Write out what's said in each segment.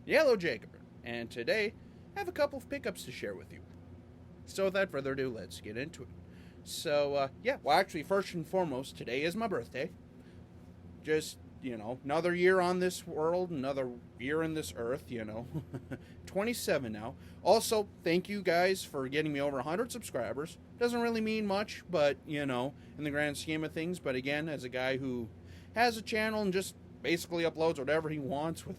Yellow Jacob, and today I have a couple of pickups to share with you. So without further ado, let's get into it. Actually, first and foremost, today is my birthday. Just, another year on this world, another year in this earth, 27 now. Also, thank you guys for getting me over 100 subscribers. Doesn't really mean much, but, in the grand scheme of things. But again, as a guy who has a channel and just basically uploads whatever he wants with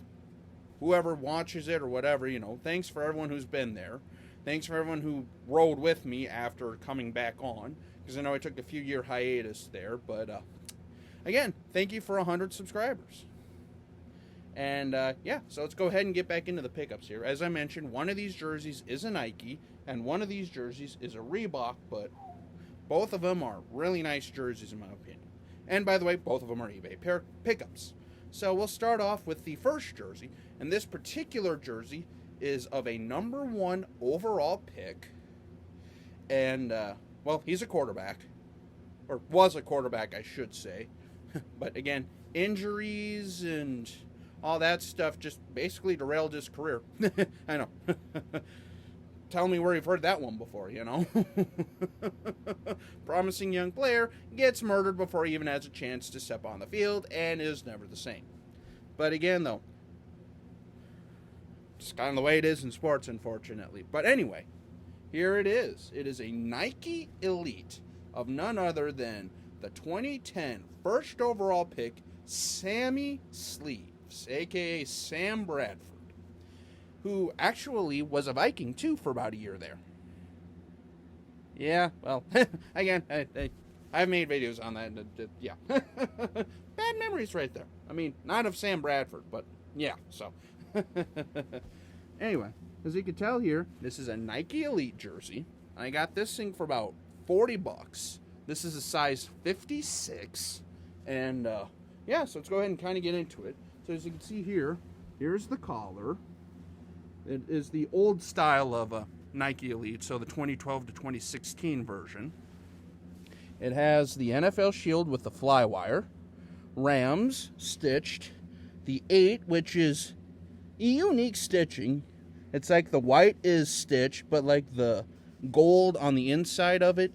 whoever watches it or whatever, thanks for everyone who's been there. Thanks for everyone who rode with me after coming back on, because I know I took a few year hiatus there, but again, thank you for 100 subscribers. And so let's go ahead and get back into the pickups here. As I mentioned, one of these jerseys is a Nike, and one of these jerseys is a Reebok, but both of them are really nice jerseys in my opinion. And by the way, both of them are eBay pickups. So we'll start off with the first jersey, and this particular jersey is of a number 1 overall pick, and he's a quarterback, or was a quarterback, I should say. But again, injuries and all that stuff just basically derailed his career. I know. Tell me where you've heard that one before, Promising young player gets murdered before he even has a chance to step on the field and is never the same. But again, though, it's kind of the way it is in sports, unfortunately. But anyway, here it is. It is a Nike Elite of none other than the 2010 first overall pick, Sammy Sleeves, a.k.a. Sam Bradford, who actually was a Viking, too, for about a year there. Yeah, well, again, I've made videos on that. Yeah. Bad memories right there. I mean, not of Sam Bradford, but yeah, so. Anyway, as you can tell here, this is a Nike Elite jersey. I got this thing for about $40. This is a size 56. And, so let's go ahead and kind of get into it. So as you can see here, here's the collar. It is the old style of a Nike Elite, so the 2012 to 2016 version. It has the NFL shield with the flywire, Rams stitched, the 8, which is unique stitching. It's like the white is stitched, but like the gold on the inside of it,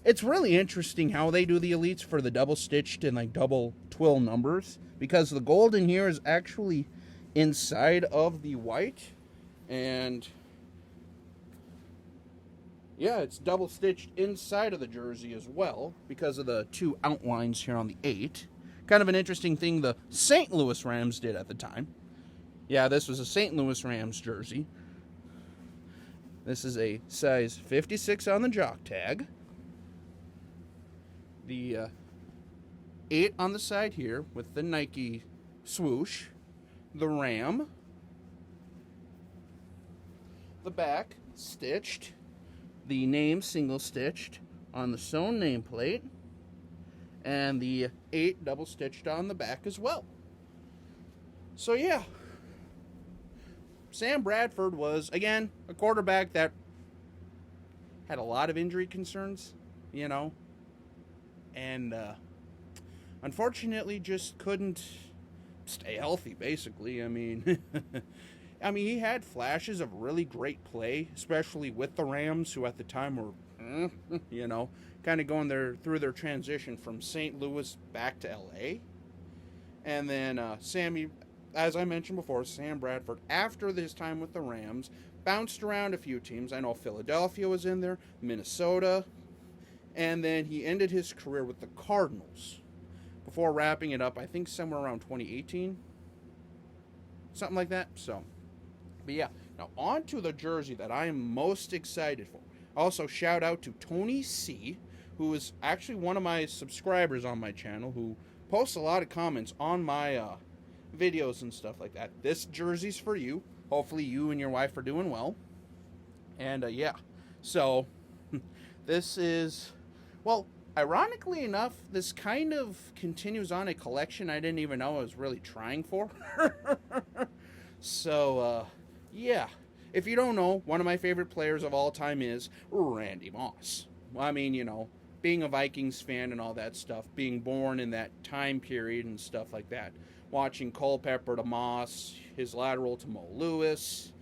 it's really interesting how they do the Elites for the double stitched and like double twill numbers, because the gold in here is actually inside of the white. And yeah, it's double stitched inside of the jersey as well because of the 2 outlines here on the 8. Kind of an interesting thing the St. Louis Rams did at the time. Yeah, this was a St. Louis Rams jersey. This is a size 56 on the jock tag. The 8 on the side here with the Nike swoosh. The Ram. The back stitched, the name single stitched on the sewn nameplate, and the 8 double stitched on the back as well. So yeah, Sam Bradford was, again, a quarterback that had a lot of injury concerns, and unfortunately just couldn't stay healthy, basically. I mean, he had flashes of really great play, especially with the Rams, who at the time were, kind of going through their transition from St. Louis back to L.A. And then Sammy, as I mentioned before, Sam Bradford, after this time with the Rams, bounced around a few teams. I know Philadelphia was in there, Minnesota, and then he ended his career with the Cardinals before wrapping it up, I think, somewhere around 2018. Something like that, so. But yeah, now on to the jersey that I am most excited for. Also, shout out to Tony C, who is actually one of my subscribers on my channel, who posts a lot of comments on my videos and stuff like that. This jersey's for you. Hopefully you and your wife are doing well. And so this is, well, ironically enough, this kind of continues on a collection I didn't even know I was really trying for. So, yeah, if you don't know, one of my favorite players of all time is Randy Moss. I mean, being a Vikings fan and all that stuff, being born in that time period and stuff like that. watching Culpepper to Moss, his lateral to Mo Lewis,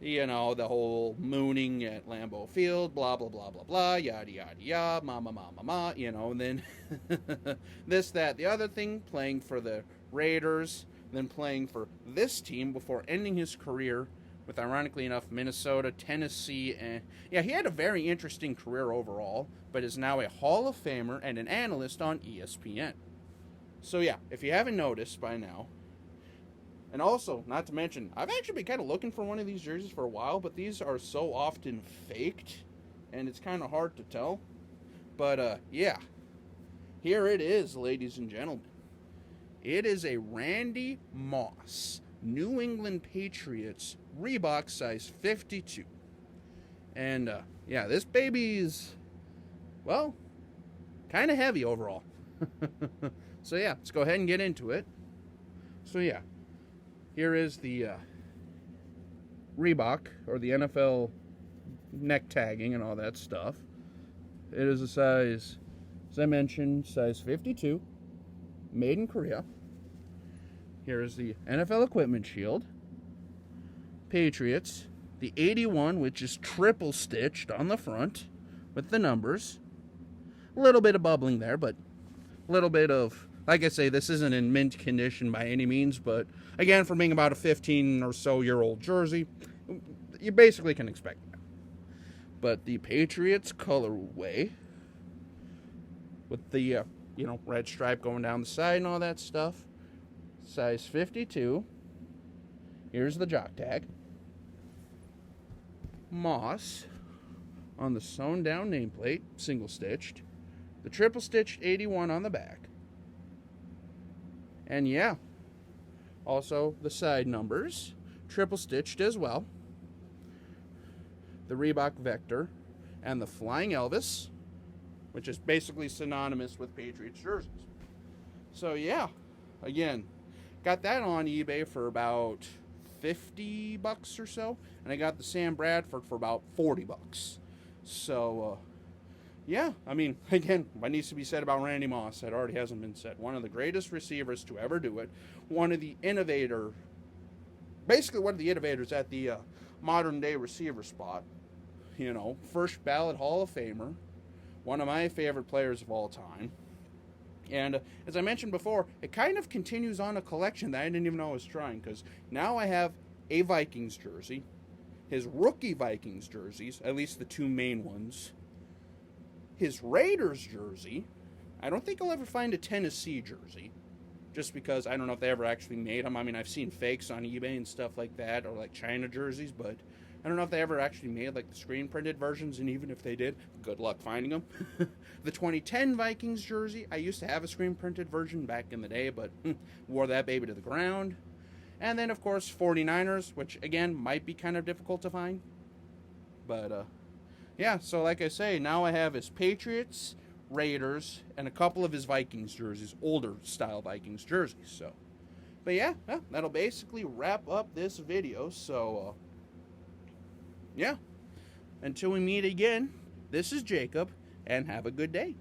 you know, the whole mooning at Lambeau Field, blah, blah, blah, blah, blah, yada, yada, yada, ma, you know, and then this, that, the other thing, playing for the Raiders, then playing for this team before ending his career with, ironically enough, Minnesota, Tennessee, and yeah, he had a very interesting career overall, but is now a Hall of Famer and an analyst on ESPN. So yeah, if you haven't noticed by now, and also, not to mention, I've actually been kind of looking for one of these jerseys for a while, but these are so often faked, and it's kind of hard to tell. But, yeah. Here it is, ladies and gentlemen. It is a Randy Moss New England Patriots Reebok size 52. And, yeah, this baby's, well, kind of heavy overall. So, yeah, let's go ahead and get into it. So, yeah. Here is the Reebok, or the NFL neck tagging and all that stuff. It is a size, as I mentioned, size 52, made in Korea. Here is the NFL equipment shield. Patriots, the 81, which is triple stitched on the front with the numbers. A little bit of bubbling there, but a little bit of, like I say, this isn't in mint condition by any means, but again, for being about a 15 or so year old jersey, you basically can expect that. But the Patriots colorway with the, red stripe going down the side and all that stuff, size 52. Here's the jock tag. Moss on the sewn down nameplate, single stitched. The triple stitched 81 on the back. And yeah, also the side numbers, triple stitched as well. The Reebok Vector and the Flying Elvis, which is basically synonymous with Patriots jerseys. So yeah, again, got that on eBay for about $50 or so, and I got the Sam Bradford for about $40. So yeah, I mean, again, what needs to be said about Randy Moss that already hasn't been said. One of the greatest receivers to ever do it. One of the innovators at the modern day receiver spot. First ballot Hall of Famer. One of my favorite players of all time. And as I mentioned before, it kind of continues on a collection that I didn't even know I was trying, because now I have a Vikings jersey, his rookie Vikings jerseys, at least the two main ones, his Raiders jersey. I don't think I'll ever find a Tennessee jersey, just because I don't know if they ever actually made them. I mean, I've seen fakes on eBay and stuff like that, or like China jerseys, but I don't know if they ever actually made like the screen printed versions, and even if they did, good luck finding them. The 2010 Vikings jersey, I used to have a screen printed version back in the day, but wore that baby to the ground. And then, of course, 49ers, which again might be kind of difficult to find, but yeah, so like I say, now I have his Patriots, Raiders, and a couple of his Vikings jerseys, older style Vikings jerseys. So, but yeah, that'll basically wrap up this video. So, yeah, until we meet again, this is Jacob, and have a good day.